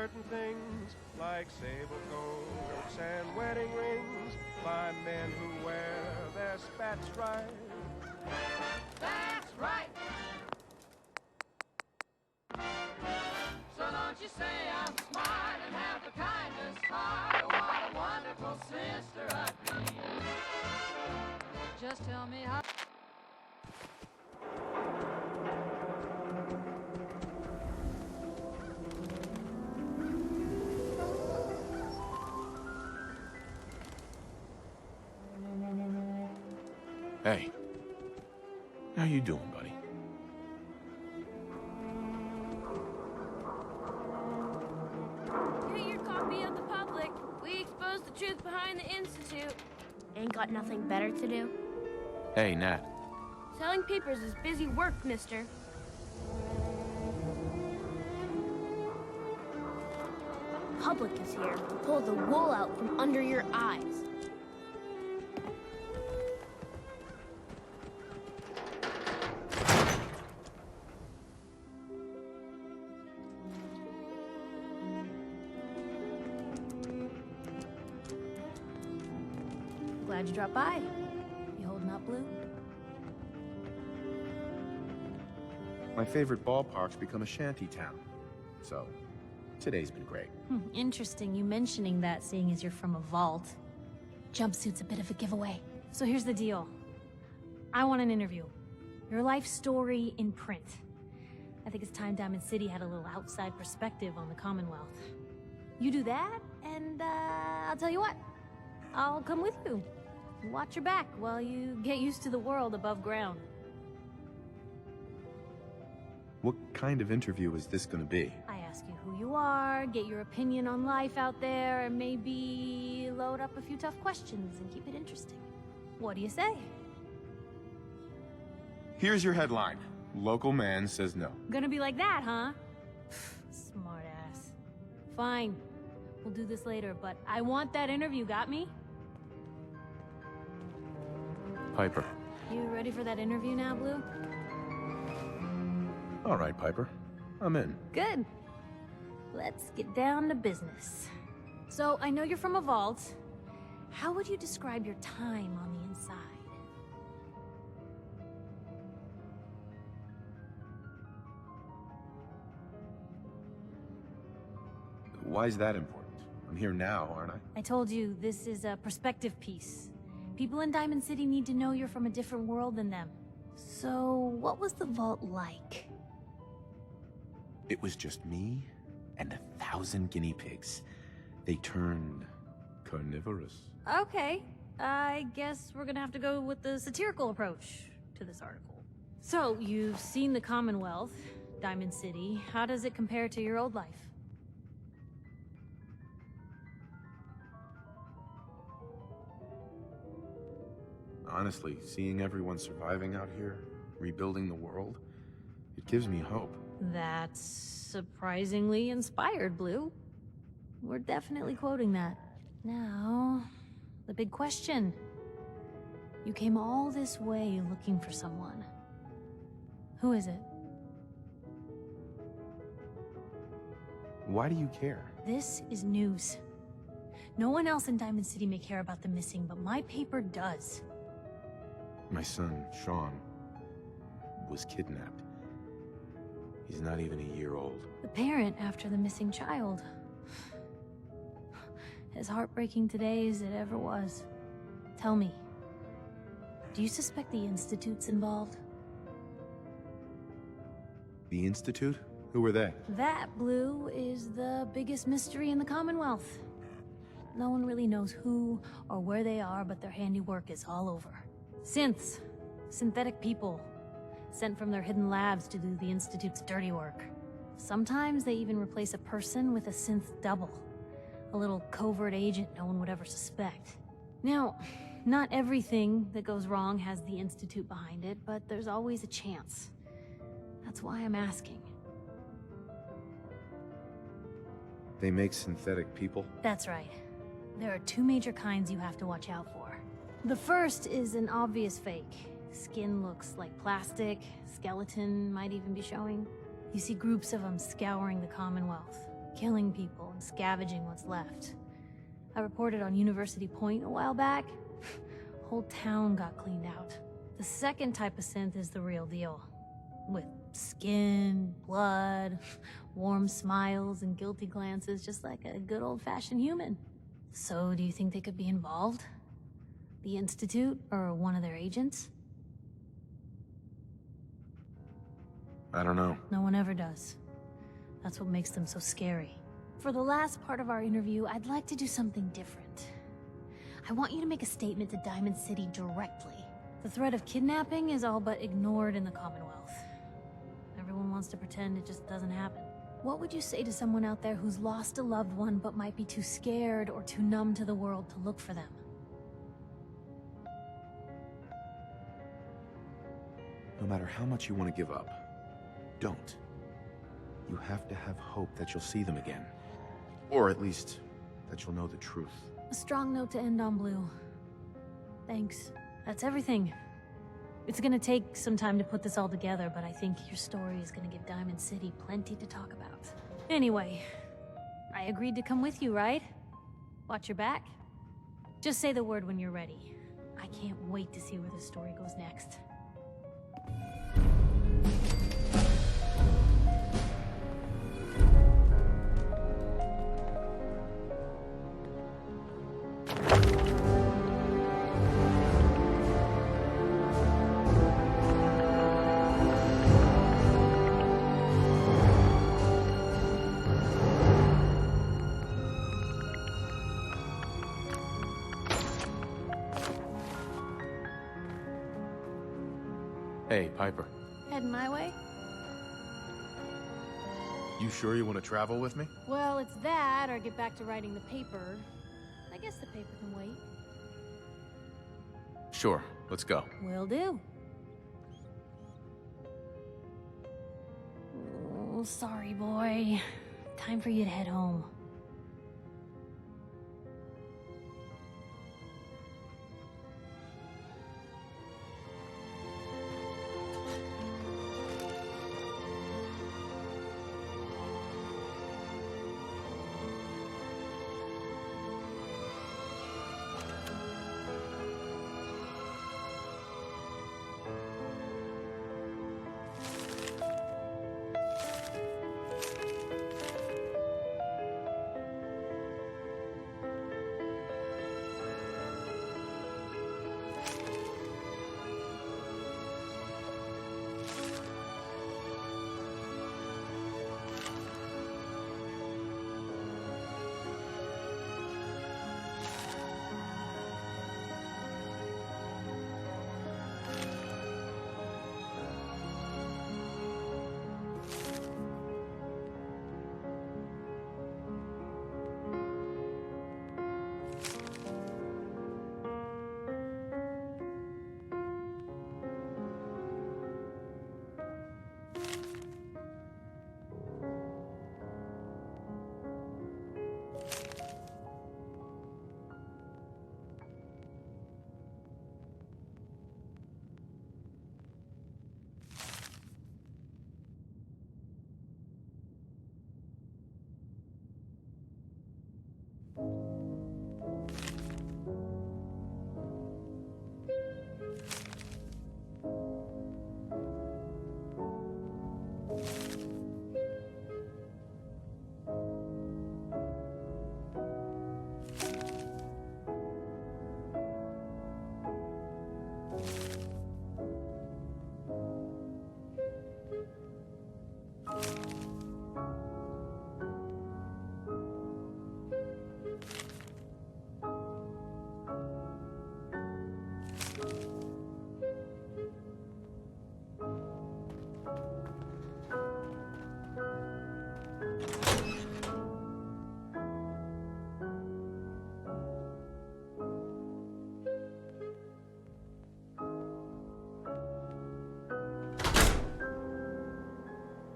certain things like sable coats and wedding rings by men who wear their spats right. That's right. So don't you say I'm smart and have the kindest heart. What a wonderful sister I'd be. Just tell me how. Hey. How you doing, buddy? Get your copy of the public. We expose the truth behind the Institute. Ain't got nothing better to do? Hey, Nat. Selling papers is busy work, mister. Public is here to pull the wool out from under your eyes. Glad you dropped by. You holding up, Blue? My favorite ballpark's become a shanty town. So, today's been great. Interesting you mentioning that, seeing as you're from a vault. Jumpsuit's a bit of a giveaway. So here's the deal. I want an interview. Your life story in print. I think it's time Diamond City had a little outside perspective on the Commonwealth. You do that, and I'll tell you what. I'll come with you. Watch your back while you get used to the world above ground. What kind of interview is this gonna be? I ask you who you are, get your opinion on life out there, and maybe load up a few tough questions and keep it interesting. What do you say? Here's your headline. Local man says no. Gonna be like that, huh? Smart ass. Fine. We'll do this later, but I want that interview, got me? Piper. You ready for that interview now, Blue? All right, Piper. I'm in. Good. Let's get down to business. So, I know you're from a vault. How would you describe your time on the inside? Why is that important? I'm here now, aren't I? I told you, this is a perspective piece. People in Diamond City need to know you're from a different world than them. So, what was the vault like? It was just me and 1,000 guinea pigs. They turned carnivorous. Okay, I guess we're gonna have to go with the satirical approach to this article. So, you've seen the Commonwealth, Diamond City. How does it compare to your old life? Honestly, seeing everyone surviving out here, rebuilding the world, it gives me hope. That's surprisingly inspired, Blue. We're definitely quoting that. Now, the big question. You came all this way looking for someone. Who is it? Why do you care? This is news. No one else in Diamond City may care about the missing, but my paper does. My son, Sean, was kidnapped. He's not even a year old. The parent after the missing child. As heartbreaking today as it ever was. Tell me, do you suspect the Institute's involved? The Institute? Who were they? That, Blue, is the biggest mystery in the Commonwealth. No one really knows who or where they are, but their handiwork is all over. Synths. Synthetic people. Sent from their hidden labs to do the Institute's dirty work. Sometimes they even replace a person with a synth double. A little covert agent no one would ever suspect. Now, not everything that goes wrong has the Institute behind it, but there's always a chance. That's why I'm asking. They make synthetic people? That's right. There are two major kinds you have to watch out for. The first is an obvious fake. Skin looks like plastic, skeleton might even be showing. You see groups of them scouring the Commonwealth. killing people and scavenging what's left. I reported on University Point a while back. Whole town got cleaned out. The second type of synth is the real deal. With skin, blood, warm smiles, and guilty glances, just like a good old-fashioned human. So, do you think they could be involved? The Institute, or one of their agents? I don't know. No one ever does. That's what makes them so scary. For the last part of our interview, I'd like to do something different. I want you to make a statement to Diamond City directly. The threat of kidnapping is all but ignored in the Commonwealth. Everyone wants to pretend it just doesn't happen. What would you say to someone out there who's lost a loved one but might be too scared or too numb to the world to look for them? No matter how much you want to give up, don't. You have to have hope that you'll see them again. Or at least, that you'll know the truth. A strong note to end on, Blue. Thanks. That's everything. It's gonna take some time to put this all together, but I think your story is gonna give Diamond City plenty to talk about. Anyway, I agreed to come with you, right? Watch your back? Just say the word when you're ready. I can't wait to see where the story goes next. Hey, Piper. Heading my way? You sure you want to travel with me? Well, it's that, or get back to writing the paper. I guess the paper can wait. Sure, let's go. Will do. Oh, sorry, boy. Time for you to head home.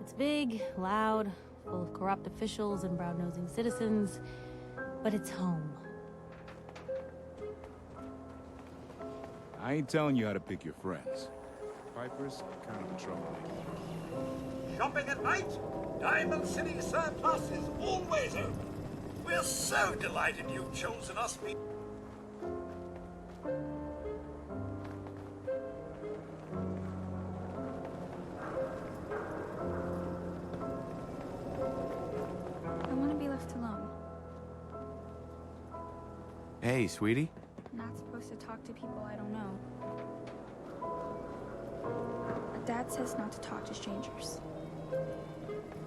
It's big, loud, full of corrupt officials and brown-nosing citizens, but it's home. I ain't telling you how to pick your friends. Piper's kind of a troublemaker. Shopping at night? Diamond City Surplus is always open. We're so delighted you've chosen us. I want to be left alone. Hey, sweetie. Not supposed to talk to people I don't know. Dad says not to talk to strangers.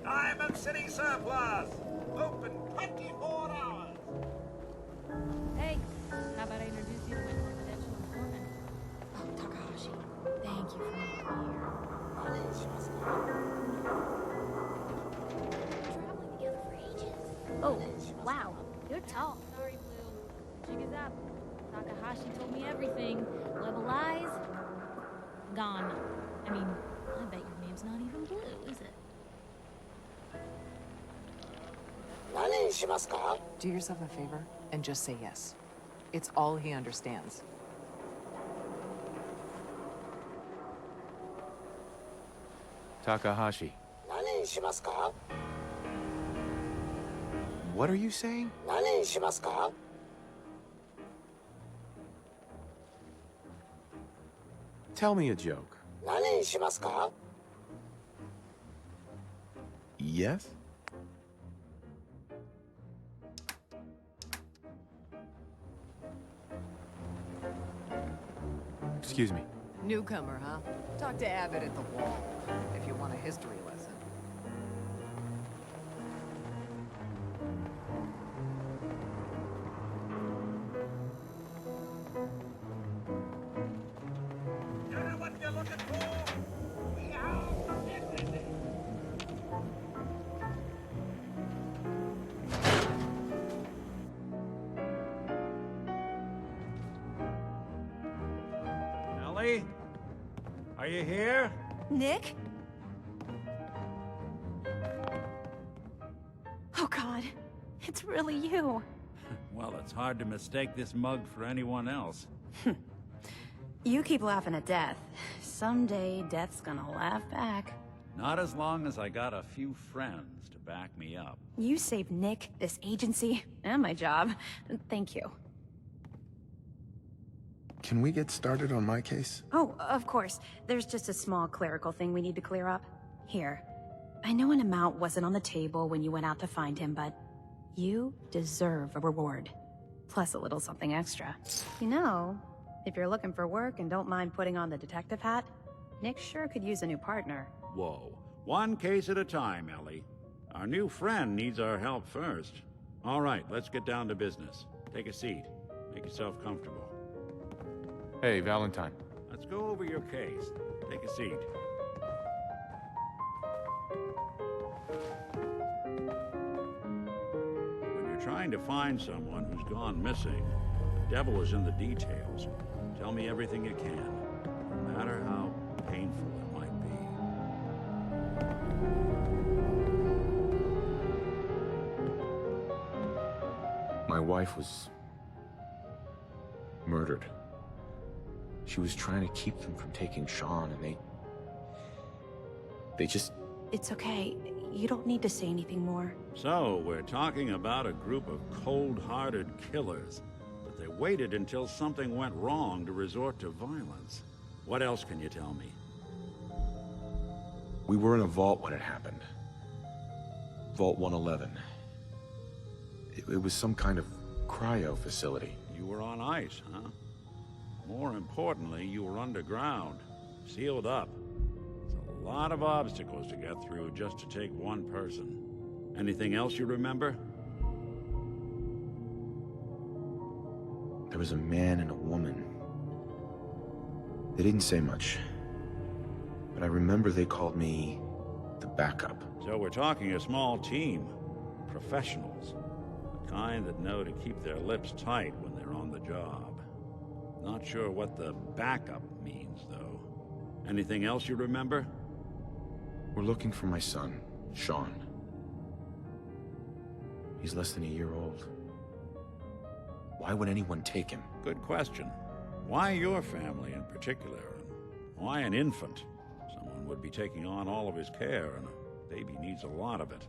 Diamond City Surplus, open 24 hours. Hey, how about I introduce you to my confidential informant? Oh, Takahashi, thank you for meeting me here. Traveling together for ages. Oh, wow, you're tall. Sorry, Blue. Jig is up. Takahashi told me everything. Level eyes, gone. I mean, I bet your name's not even Blue, is it? Do yourself a favor and just say yes. It's all he understands. Takahashi. What are you saying? Tell me a joke. Yes? Excuse me. Newcomer, huh? Talk to Abbott at the wall if you want a history lesson. You know what you're looking for? We have everything. Ellie? Are you here? Nick? Oh God, it's really you. Well, it's hard to mistake this mug for anyone else. You keep laughing at death. Someday, death's gonna laugh back. Not as long as I got a few friends to back me up. You saved Nick, this agency, and my job. Thank you. Can we get started on my case? Oh, of course. There's just a small clerical thing we need to clear up. Here. I know an amount wasn't on the table when you went out to find him, but you deserve a reward. Plus a little something extra. You know, if you're looking for work and don't mind putting on the detective hat, Nick sure could use a new partner. Whoa. One case at a time, Ellie. Our new friend needs our help first. All right, let's get down to business. Take a seat. Make yourself comfortable. Hey, Valentine. Let's go over your case. Take a seat. When you're trying to find someone who's gone missing, the devil is in the details. Tell me everything you can, no matter how painful it might be. My wife was murdered. She was trying to keep them from taking Sean, and they just... It's okay. You don't need to say anything more. So, we're talking about a group of cold-hearted killers, but they waited until something went wrong to resort to violence. What else can you tell me? We were in a vault when it happened. Vault 111. It was some kind of cryo facility. You were on ice, huh? More importantly, you were underground, sealed up. It's a lot of obstacles to get through just to take one person. Anything else you remember? There was a man and a woman. They didn't say much, but I remember they called me the backup. So we're talking a small team. Professionals. The kind that know to keep their lips tight when they're on the job. Not sure what the backup means, though. Anything else you remember? We're looking for my son, Sean. He's less than a year old. Why would anyone take him? Good question. Why your family in particular? And why an infant? Someone would be taking on all of his care, and Baby needs a lot of it.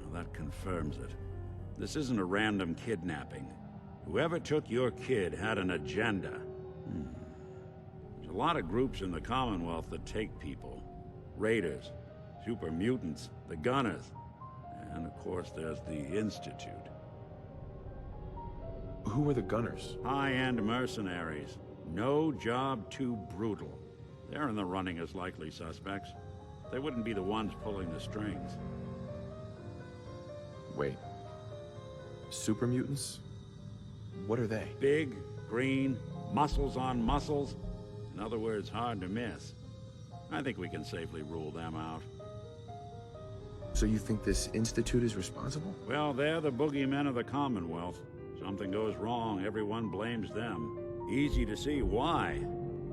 Well, that confirms it. This isn't a random kidnapping. Whoever took your kid had an agenda. There's a lot of groups in the Commonwealth that take people. Raiders, super mutants, the Gunners, and of course there's the Institute. Who were the Gunners? High-end mercenaries. No job too brutal. They're in the running as likely suspects. They wouldn't be the ones pulling the strings. Wait. Super mutants? What are they? Big, green, muscles on muscles. In other words, hard to miss. I think we can safely rule them out. So you think this Institute is responsible? Well, they're the boogeymen of the Commonwealth. Something goes wrong, everyone blames them. Easy to see why.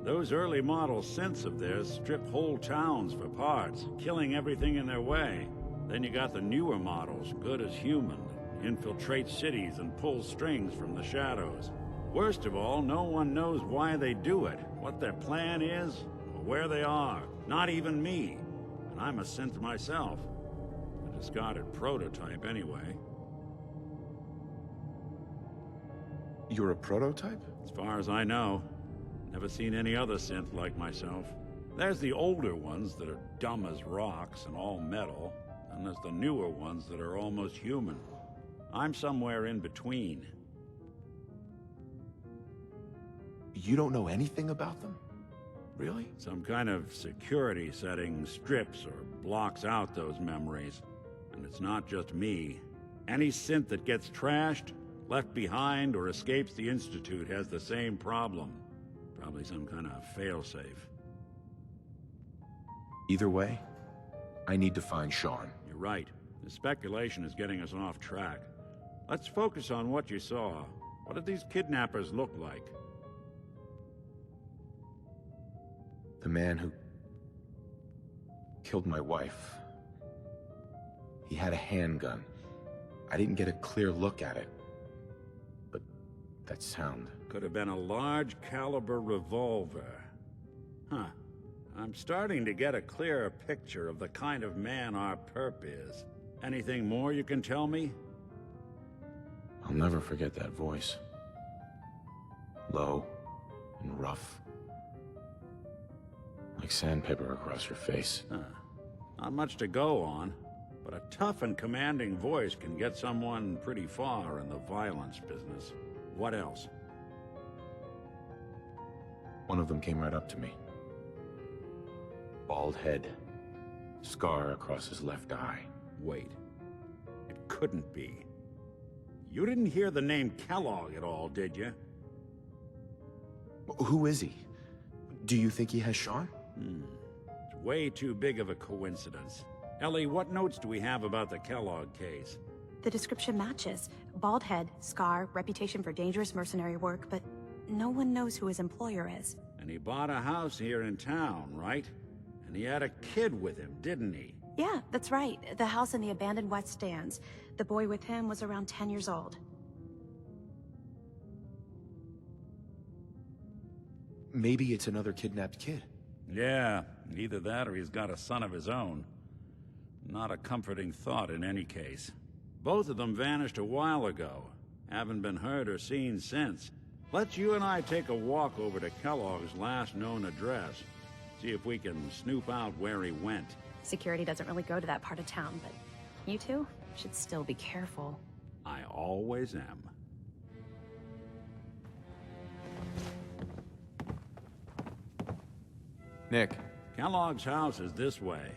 Those early model synths of theirs strip whole towns for parts, killing everything in their way. Then you got the newer models, good as human, infiltrate cities and pull strings from the shadows. Worst of all, no one knows why they do it, what their plan is, or where they are. Not even me. And I'm a synth myself. A discarded prototype anyway. You're a prototype? As far as I know. Never seen any other synth like myself. There's the older ones that are dumb as rocks and all metal, and there's the newer ones that are almost human. I'm somewhere in between. You don't know anything about them? Really? Some kind of security setting strips or blocks out those memories. And it's not just me. Any synth that gets trashed, left behind, or escapes the Institute has the same problem. Probably some kind of failsafe. Either way, I need to find Sean. You're right. The speculation is getting us off track. Let's focus on what you saw. What did these kidnappers look like? The man who killed my wife. He had a handgun. I didn't get a clear look at it. But that sound... Could have been a large caliber revolver. Huh. I'm starting to get a clearer picture of the kind of man our perp is. Anything more you can tell me? I'll never forget that voice. Low and rough. Like sandpaper across your face. Huh. Not much to go on, but a tough and commanding voice can get someone pretty far in the violence business. What else? One of them came right up to me. Bald head. Scar across his left eye. Wait. It couldn't be. You didn't hear the name Kellogg at all, did you? Who is he? Do you think he has Sean? It's way too big of a coincidence. Ellie, what notes do we have about the Kellogg case? The description matches. Bald head, scar, reputation for dangerous mercenary work, but no one knows who his employer is. And he bought a house here in town, right? And he had a kid with him, didn't he? Yeah, that's right. The house in the abandoned West Stands. The boy with him was around 10 years old. Maybe it's another kidnapped kid. Yeah, either that or he's got a son of his own. Not a comforting thought in any case. Both of them vanished a while ago. Haven't been heard or seen since. Let's you and I take a walk over to Kellogg's last known address. See if we can snoop out where he went. Security doesn't really go to that part of town, but you two should still be careful. I always am. Nick. Kellogg's house is this way.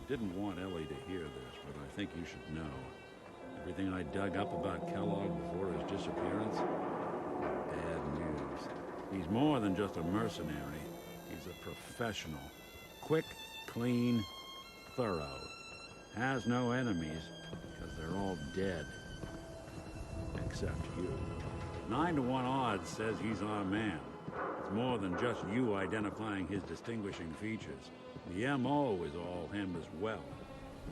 Didn't want Ellie to hear this, but I think you should know. Everything I dug up about Kellogg before his disappearance? Bad news. He's more than just a mercenary. He's a professional. Quick, clean, thorough. Has no enemies, because they're all dead. Except you. 9 to 1 odds says he's our man. It's more than just you identifying his distinguishing features. The M.O. is all him as well.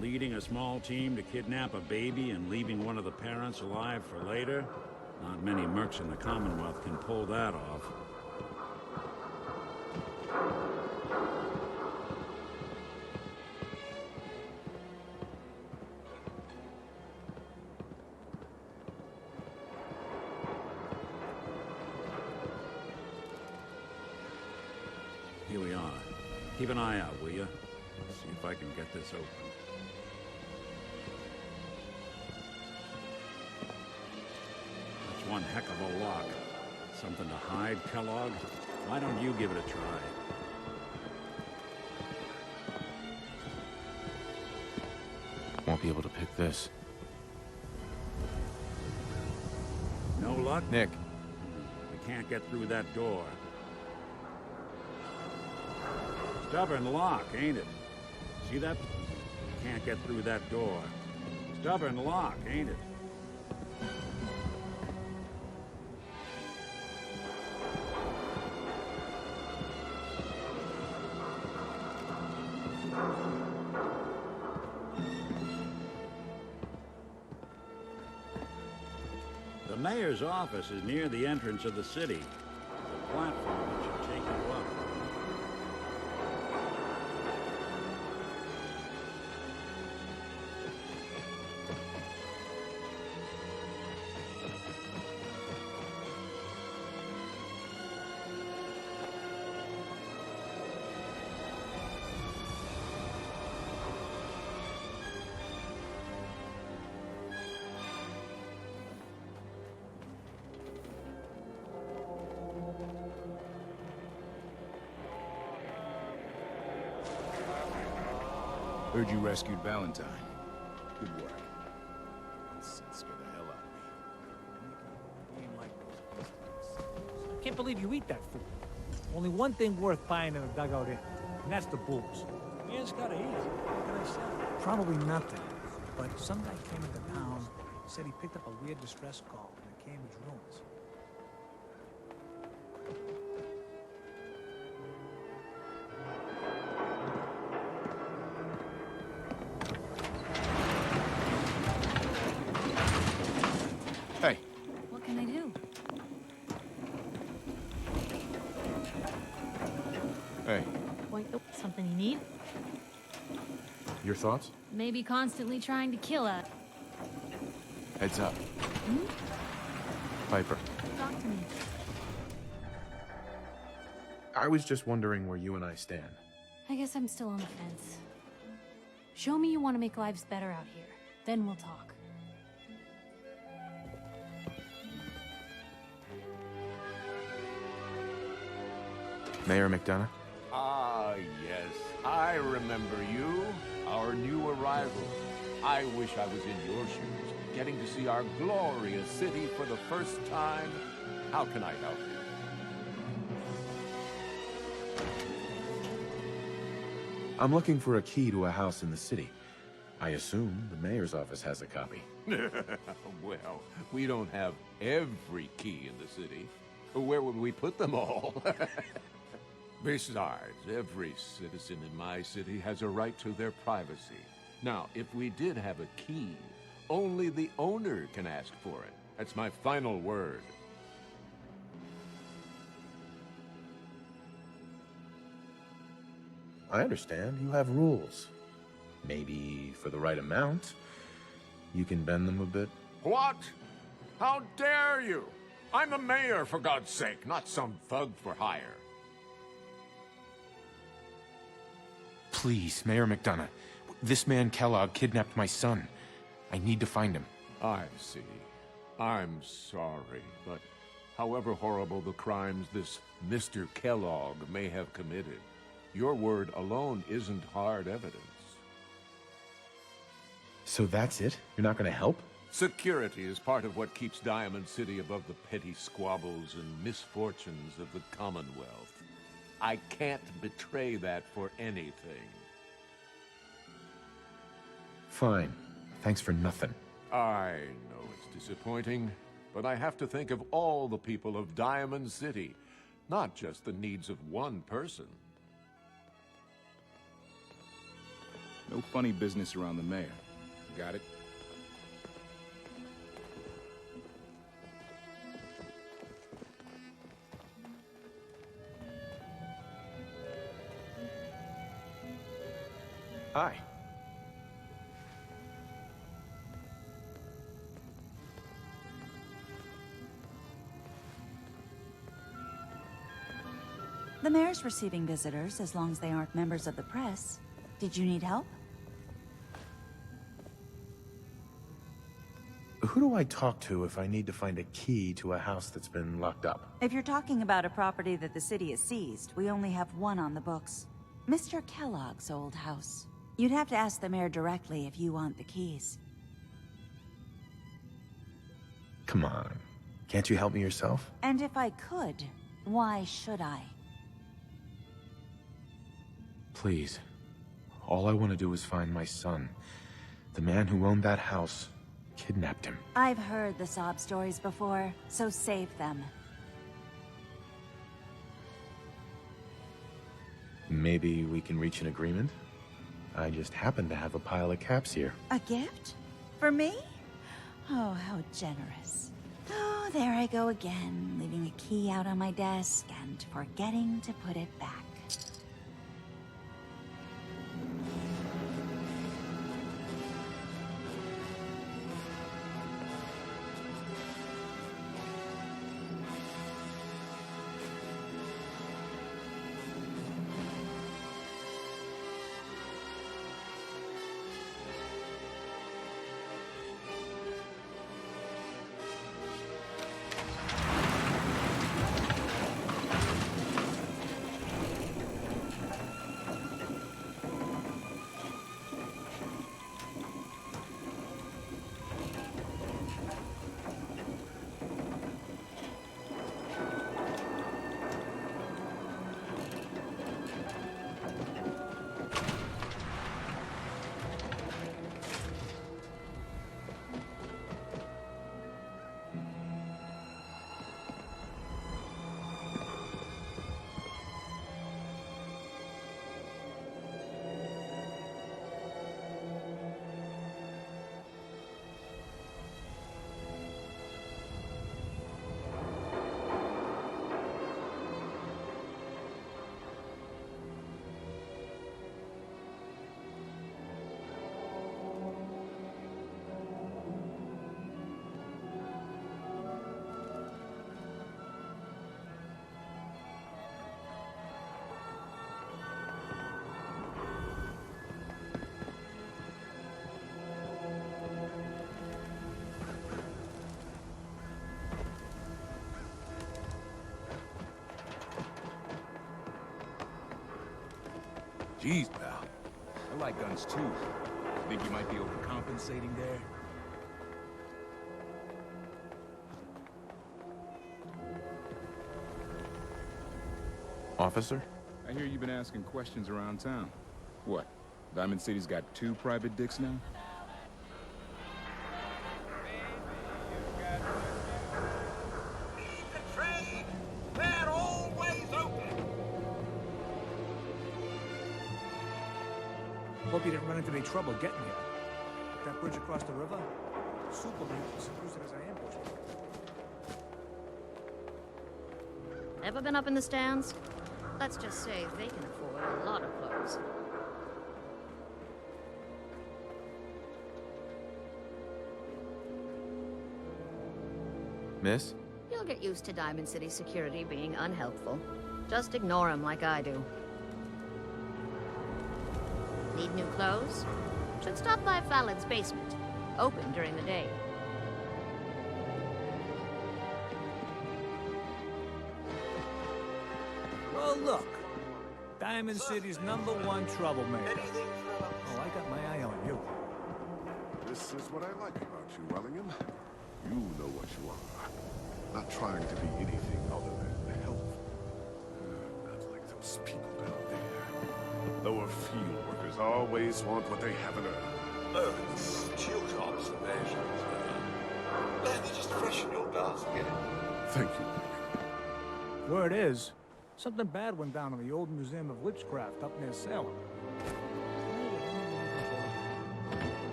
Leading a small team to kidnap a baby and leaving one of the parents alive for later? Not many mercs in the Commonwealth can pull that off. Here we are. Keep an eye out, will you? See if I can get this open. That's one heck of a lock. Something to hide, Kellogg? Why don't you give it a try? Won't be able to pick this. No luck? Nick. We can't get through that door. Stubborn lock, ain't it? See that? Can't get through that door. Stubborn lock, ain't it? The mayor's office is near the entrance of the city. There's a platform that should take you up. Heard you rescued Valentine. Good work. Scare the hell out of me. I can't believe you eat that food. Only one thing worth buying in a dugout inn, and that's the booze. Man's gotta eat. What can I say? Probably nothing. But some guy came into town, said he picked up a weird distress call in the Cambridge ruins. Hey. What can I do? Hey. Point. Oh, something you need? Your thoughts? Maybe constantly trying to kill us. Heads up. Piper. Talk to me. I was just wondering where you and I stand. I guess I'm still on the fence. Show me you want to make lives better out here. Then we'll talk. Mayor McDonough? Ah, yes. I remember you, our new arrival. I wish I was in your shoes, getting to see our glorious city for the first time. How can I help you? I'm looking for a key to a house in the city. I assume the mayor's office has a copy. Well, we don't have every key in the city. Where would we put them all? Besides, every citizen in my city has a right to their privacy. Now, if we did have a key, only the owner can ask for it. That's my final word. I understand. You have rules. Maybe for the right amount, you can bend them a bit. What? How dare you? I'm the mayor, for God's sake, not some thug for hire. Please, Mayor McDonough. This man Kellogg kidnapped my son. I need to find him. I see. I'm sorry, but however horrible the crimes this Mr. Kellogg may have committed, your word alone isn't hard evidence. So that's it? You're not gonna help? Security is part of what keeps Diamond City above the petty squabbles and misfortunes of the Commonwealth. I can't betray that for anything. Fine. Thanks for nothing. I know it's disappointing, but I have to think of all the people of Diamond City, not just the needs of one person. No funny business around the mayor. Got it? Hi. The mayor's receiving visitors as long as they aren't members of the press. Did you need help? Who do I talk to if I need to find a key to a house that's been locked up? If you're talking about a property that the city has seized, we only have one on the books. Mr. Kellogg's old house. You'd have to ask the mayor directly if you want the keys. Come on. Can't you help me yourself? And if I could, why should I? Please. All I want to do is find my son. The man who owned that house kidnapped him. I've heard the sob stories before, so save them. Maybe we can reach an agreement? I just happen to have a pile of caps here. A gift? For me? Oh, how generous. Oh, there I go again, leaving a key out on my desk and forgetting to put it back. Jeez, pal. I like guns too. Think you might be overcompensating there? Officer? I hear you've been asking questions around town. What? Diamond City's got 2 private dicks now? They're always open. Hope you didn't run into any trouble getting here. That bridge across the river? Super mutants use it as an ambush. Ever been up in the stands? Let's just say they can afford a lot of clothes. Miss? You'll get used to Diamond City security being unhelpful. Just ignore them like I do. Need new clothes? Should stop by Fallon's basement. Open during the day. Well, look. Diamond City's #1 troublemaker. Oh, I got my eye on you. This is what I like about you, Wellingham. You know what you are. Not trying to be anything other than helpful. Not like those people down there. Lower field workers always want what they haven't earned. Oh, astute observations. Let me just freshen your glass again. Thank you. Word is, something bad went down in the old Museum of Witchcraft up near Salem.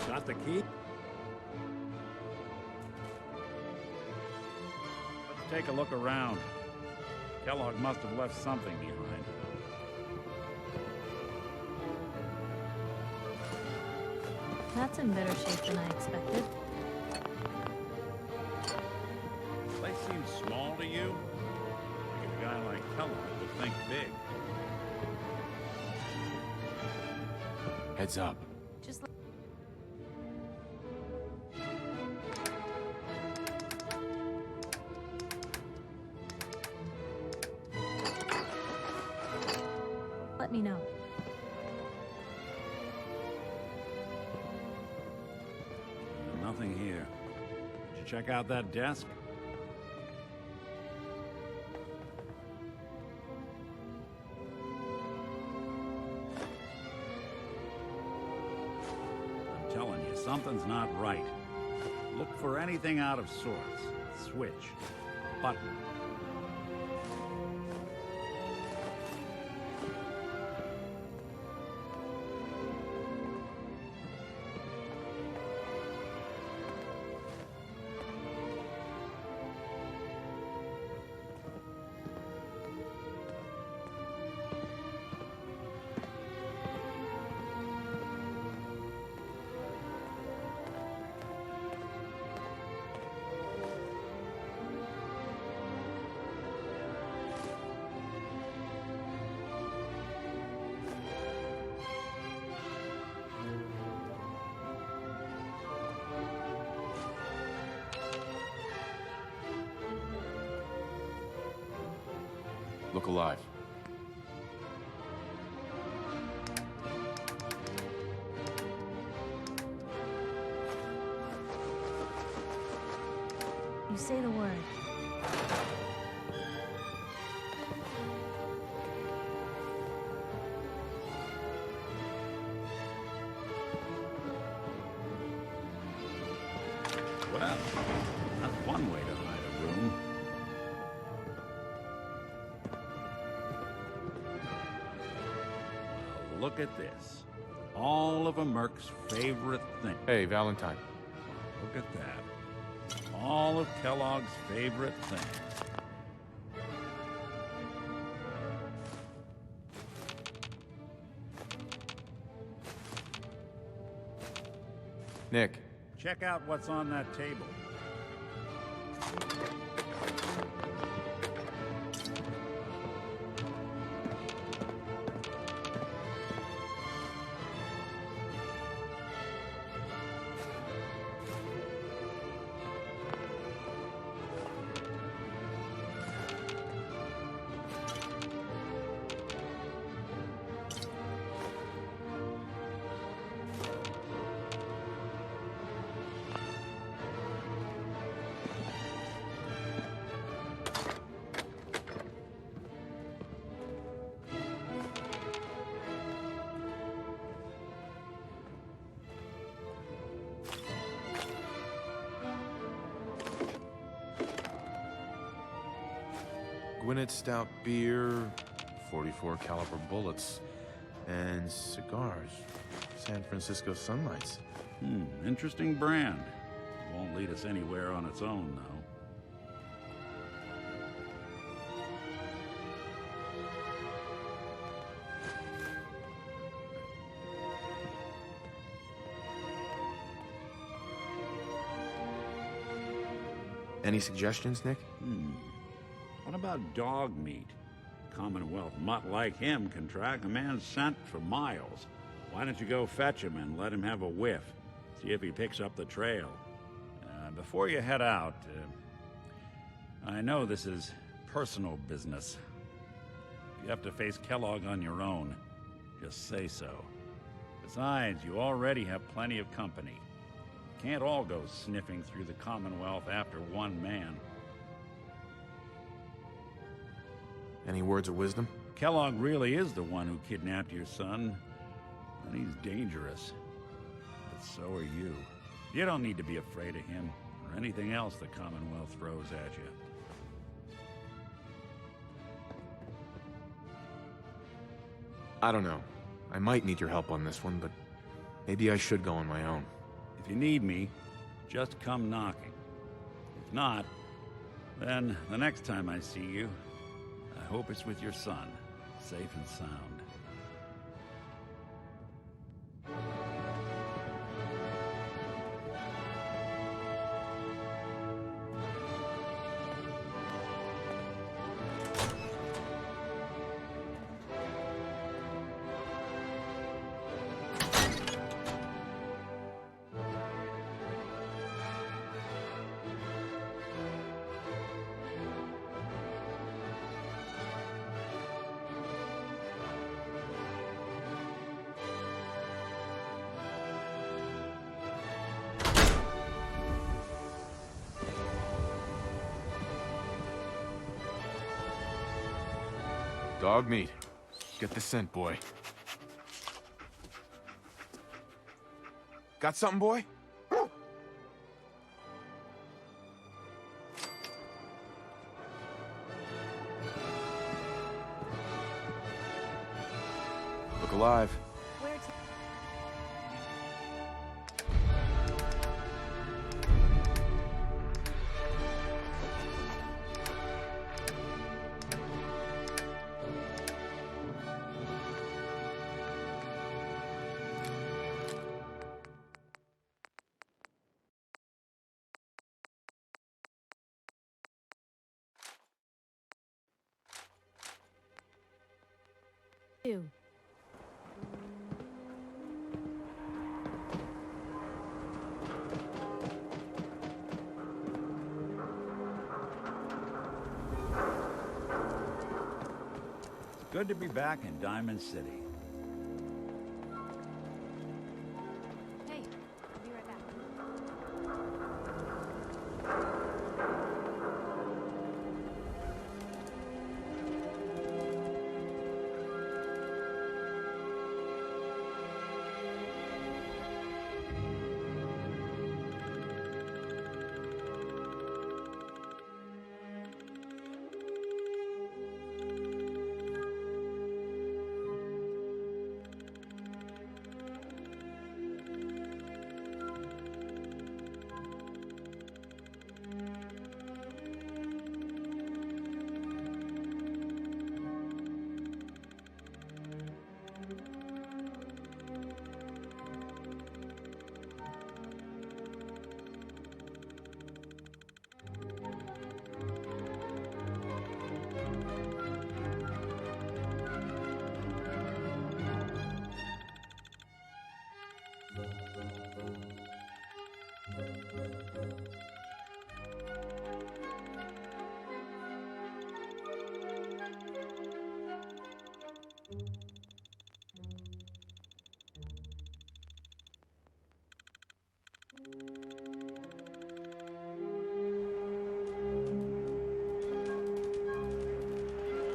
Got the key? Let's take a look around. Kellogg must have left something behind. That's in better shape than I expected. Place seems small to you? A guy like Kellogg would think big. Heads up. Just let me know. Nothing here. Did you check out that desk? I'm telling you, something's not right. Look for anything out of sorts. Switch. Button. Look alive. You say the word. Well, that's one way to hide a room. Look at this. All of a Merc's favorite thing. Hey, Valentine. Look at that. All of Kellogg's favorite things. Nick. Check out what's on that table. Gwinnett Stout beer, 44 caliber bullets, and cigars. San Francisco Sunlights. Interesting brand. Won't lead us anywhere on its own, though. Any suggestions, Nick? What about dog meat? Commonwealth mutt like him can track a man's scent for miles. Why don't you go fetch him and let him have a whiff? See if he picks up the trail. Before you head out, I know this is personal business. If you have to face Kellogg on your own, just say so. Besides, you already have plenty of company. You can't all go sniffing through the Commonwealth after one man. Any words of wisdom? Kellogg really is the one who kidnapped your son, and he's dangerous. But so are you. You don't need to be afraid of him, or anything else the Commonwealth throws at you. I don't know. I might need your help on this one, but maybe I should go on my own. If you need me, just come knocking. If not, then the next time I see you, I hope it's with your son, safe and sound. Dog meat. Get the scent, boy. Got something, boy? Look alive. Ew. It's good to be back in Diamond City. Hey, I'll be right back.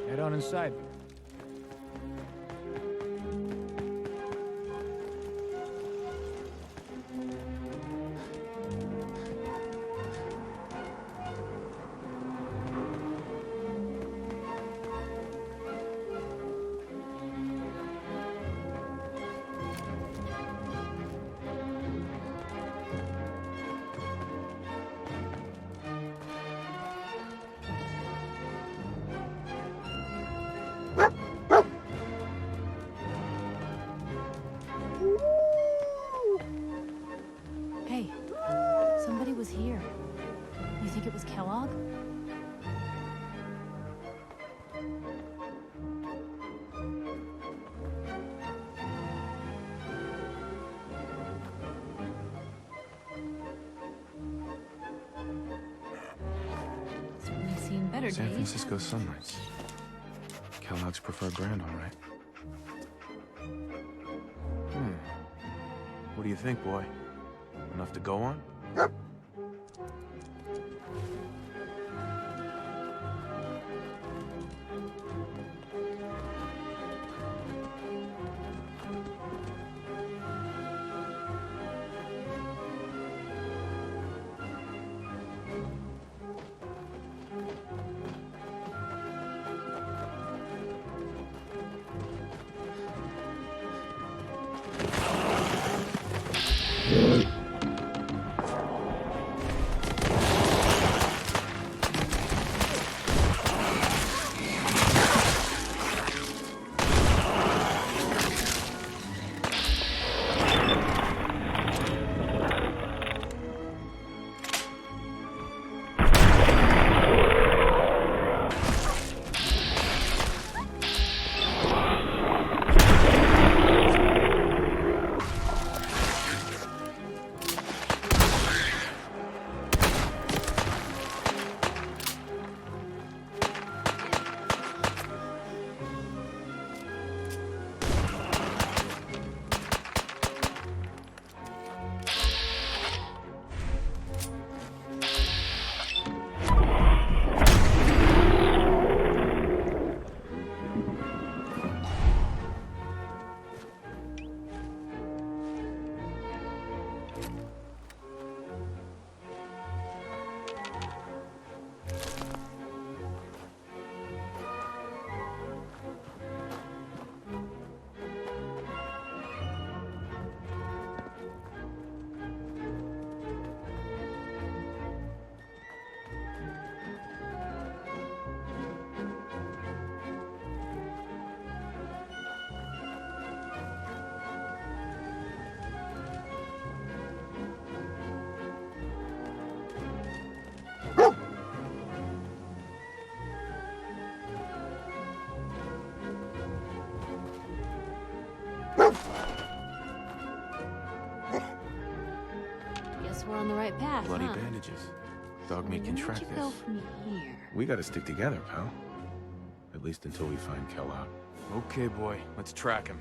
Head on inside. was here. You think it was Kellogg? Certainly seen better San days. Francisco Sunlights. Kellogg's preferred brand, all right. What do you think, boy? Enough to go on? Guess we're on the right path, Bloody huh? bandages. Dog meat can Where track would you this. go from here? We gotta stick together, pal. At least until we find Kellogg. Okay, boy. Let's track him.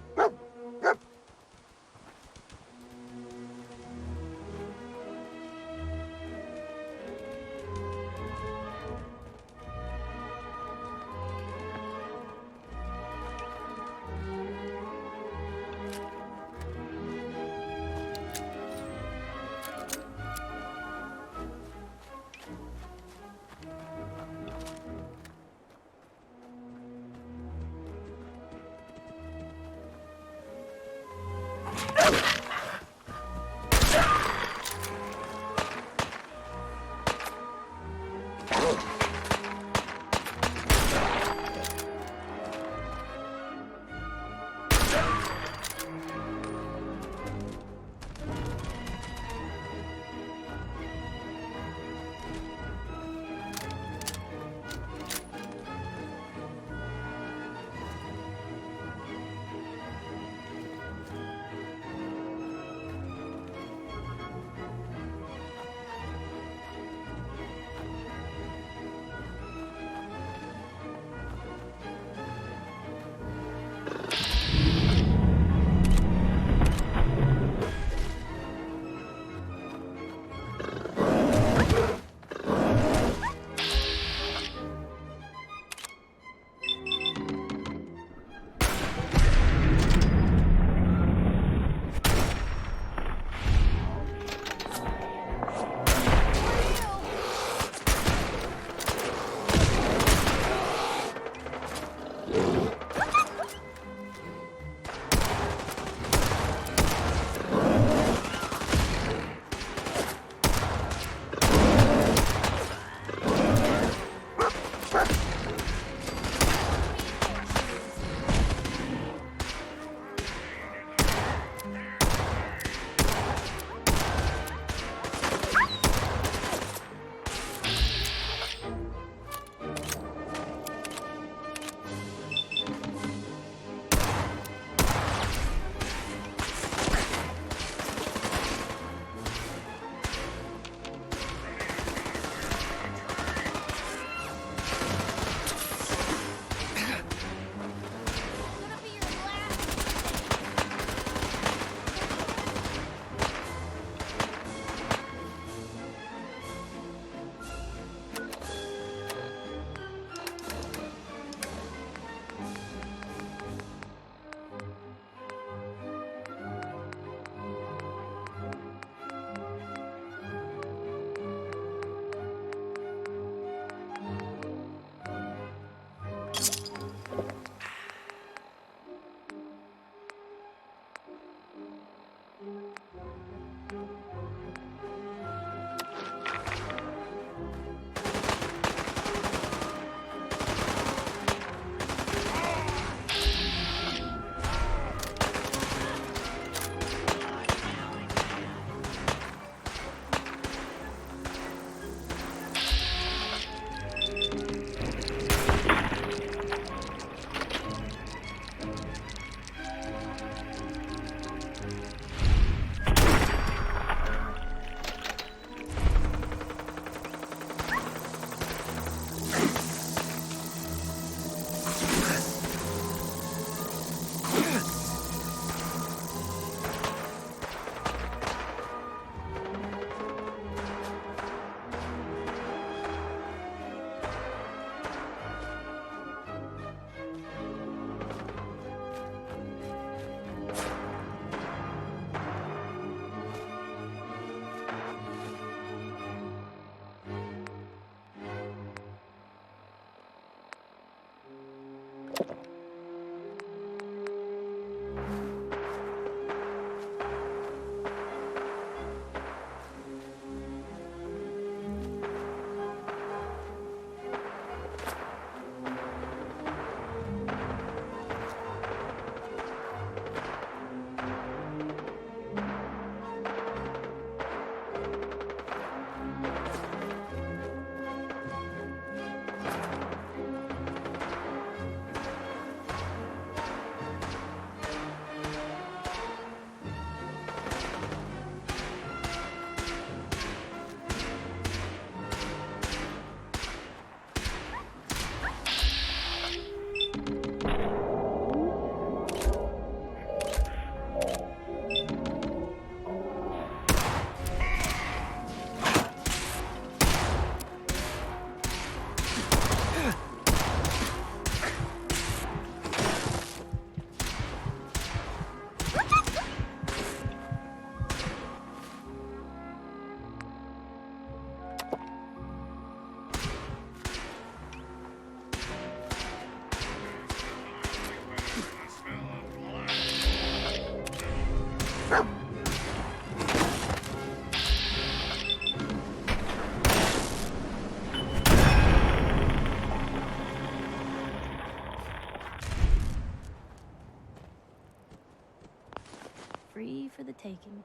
the taking.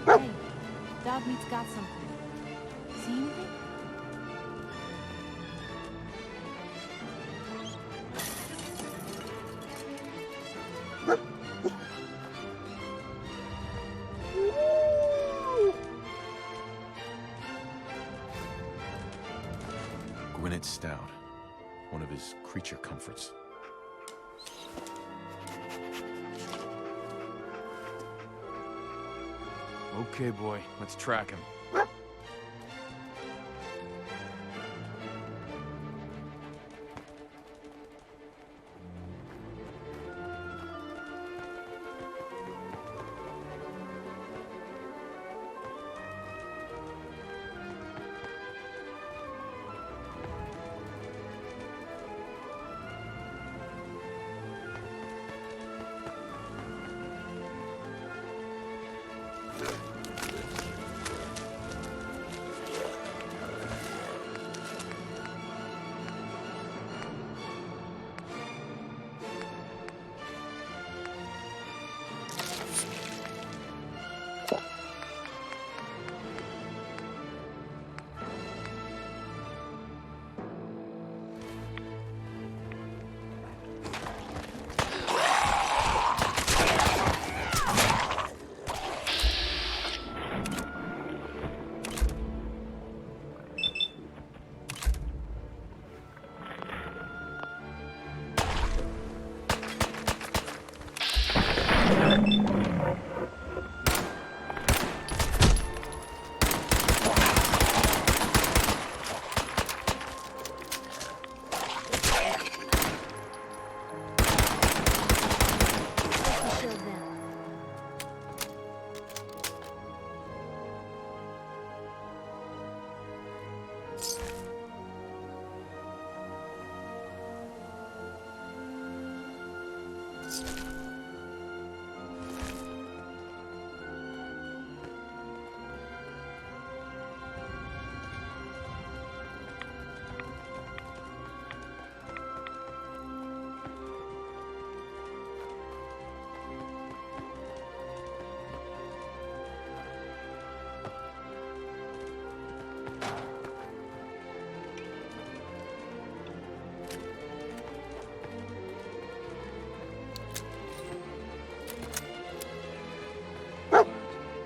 Hey, dog meat's got something. See anything? Gwyneth Stout, one of his creature comforts. Okay, boy, let's track him.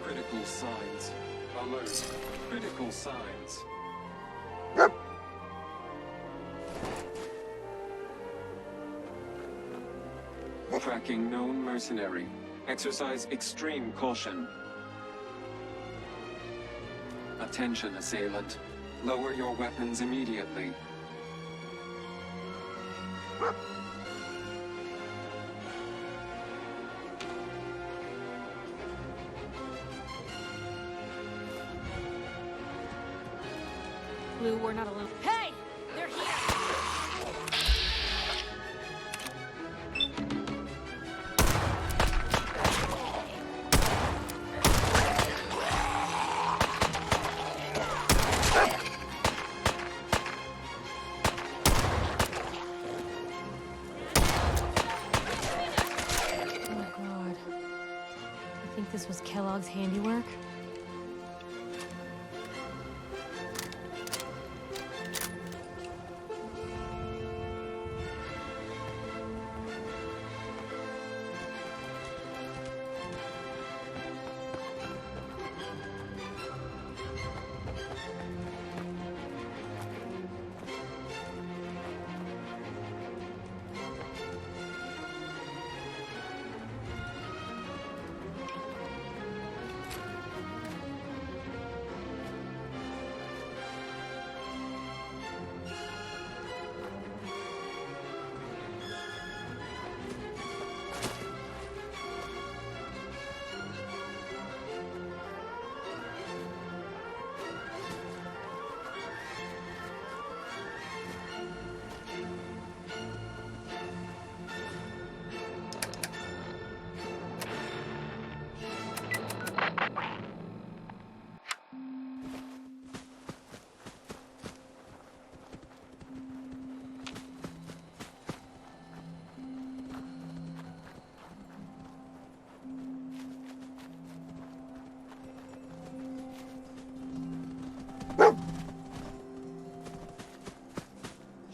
Critical signs. Alert. Critical signs. Tracking known mercenary. Exercise extreme caution. Attention, assailant. Lower your weapons immediately. Blue, we're not alone. Hey! They're here! Kellogg's handiwork?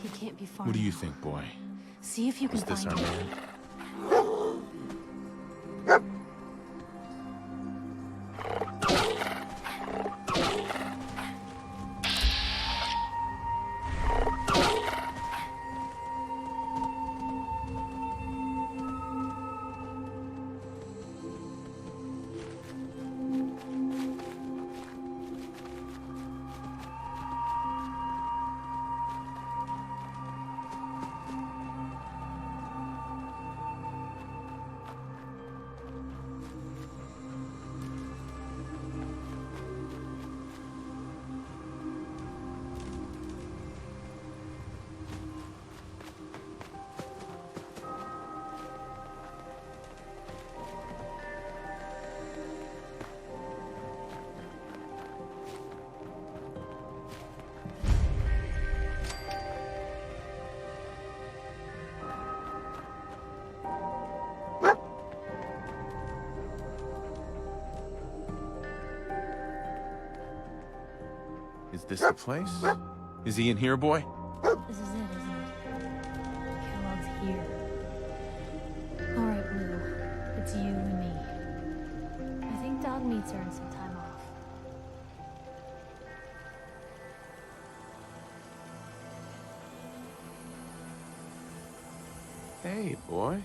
He can't be far. What do you think, boy? See if you can Is this find our him. man? Is this the place? Is he in here, boy? This is it, isn't it? Kellogg's here. All right, Blue. It's you and me. I think Dog Meat's earned some time off. Hey, boy.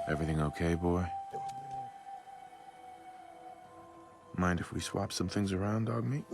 Everything okay, boy? Mind if we swap some things around, Dog Meat?